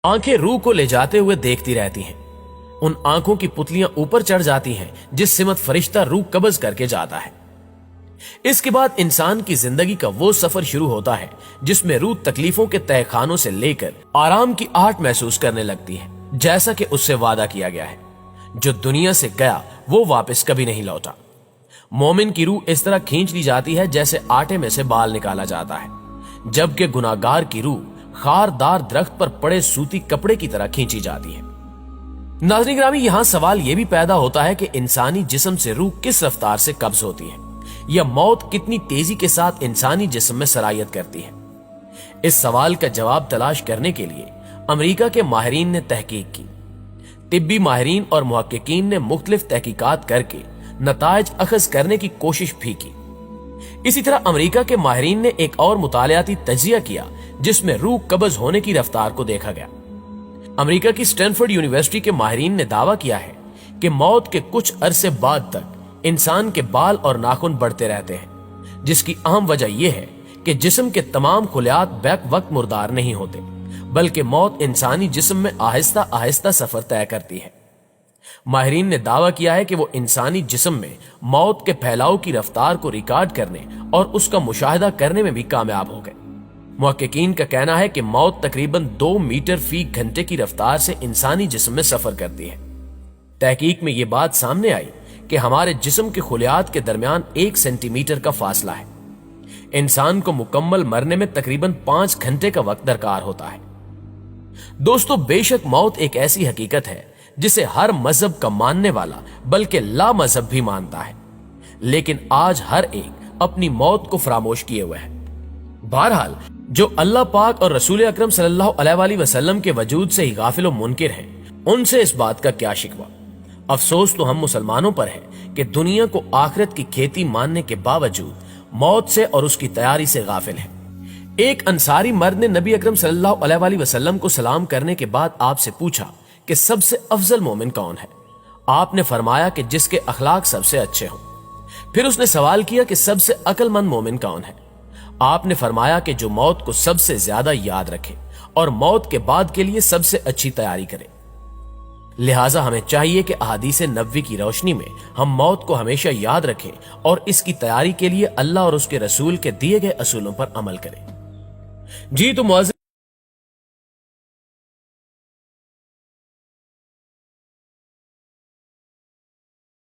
आंखें रूह को ले जाते हुए देखती रहती हैं। उन आंखों की पुतलियां ऊपर चढ़ जाती हैं जिस सिमत फरिश्ता रूह कब्ज करके जाता है। इसके बाद इंसान की जिंदगी का वो सफर शुरू होता है जिसमें रूह तकलीफों के तहखानों से लेकर आराम की आहट महसूस करने लगती है, जैसा कि उससे वादा किया गया है। जो दुनिया से गया वो वापस कभी नहीं लौटा। मोमिन की रूह इस तरह खींच ली जाती है जैसे आटे में से बाल निकाला जाता है, जबकि गुनाहगार की रूह खारदार दरख्त पर पड़े सूती कपड़े की तरह खींची जाती है। नाज़रीन गिरामी, यहां सवाल यह भी पैदा होता है कि इंसानी जिस्म से रूह किस रफ्तार से कब्ज होती है, या मौत कितनी तेजी के साथ इंसानी जिस्म में सरायत करती है। इस सवाल का जवाब तलाश करने के लिए अमेरिका के माहिरीन ने तहकीक की। तिब्बी माहिरीन और मुहक्किकीन ने मुख्तलिफ तहकीकात करके नताइज अखज करने की कोशिश भी की। इसी तरह अमेरिका के माहिरीन ने एक और मुतालियाती तज्जिया किया जिसमें रूह कब्ज होने की रफ्तार को देखा गया। अमेरिका की स्टैनफोर्ड यूनिवर्सिटी के माहिरीन ने दावा किया है कि मौत के कुछ अरसे बाद तक इंसान के बाल और नाखून बढ़ते रहते हैं, जिसकी अहम वजह यह है कि जिस्म के तमाम खुलियात बैक वक्त मुर्दार नहीं होते, बल्कि मौत इंसानी जिस्म में आहिस्ता आहिस्ता सफर तय करती है। माहिरीन ने दावा किया है कि वो इंसानी जिस्म में मौत के फैलाव की रफ्तार को रिकॉर्ड करने और उसका मुशाहिदा करने में भी कामयाब हो गए। मुहक्किकीन का कहना है कि मौत तकरीबन 2 मीटर फी घंटे की रफ्तार से इंसानी जिस्म में सफर करती है। तहकीक में यह बात सामने आई कि हमारे जिस्म के खुलियात के दरमियान 1 सेंटीमीटर का फासला है। इंसान को मुकम्मल मरने में तकरीबन 5 घंटे का वक्त दरकार होता है। दोस्तों, बेशक मौत एक ऐसी हकीकत है जिसे हर मजहब का मानने वाला बल्कि ला मजहब भी मानता है, लेकिन आज हर एक अपनी मौत को फरामोश किए हुए है। बहरहाल, जो अल्लाह पाक और रसूल अकरम सल्लल्लाहु अलैहि वसल्लम के वजूद से ही गाफिल व मुनकिर हैं, उनसे इस बात का क्या शिकवा। अफसोस तो हम मुसलमानों पर है कि दुनिया को आखिरत की खेती मानने के बावजूद मौत से और उसकी तैयारी से गाफिल है। एक अंसारी मर्द ने नबी अकरम सल्लल्लाहु अलैहि वसल्लम को सलाम करने के बाद आपसे पूछा कि सबसे अफजल मोमिन कौन है। आपने फरमाया कि जिसके अखलाक सबसे अच्छे हों। फिर उसने सवाल किया कि सबसे अक्लमंद मोमिन कौन है। आपने फरमाया कि जो मौत को सबसे ज्यादा याद रखे और मौत के बाद के लिए सबसे अच्छी तैयारी करे। लिहाजा हमें चाहिए कि अहादीस नबवी की रोशनी में हम मौत को हमेशा याद रखें और इसकी तैयारी के लिए अल्लाह और उसके रसूल के दिए गए असूलों पर अमल करें। जी तो मुअज़्ज़िज़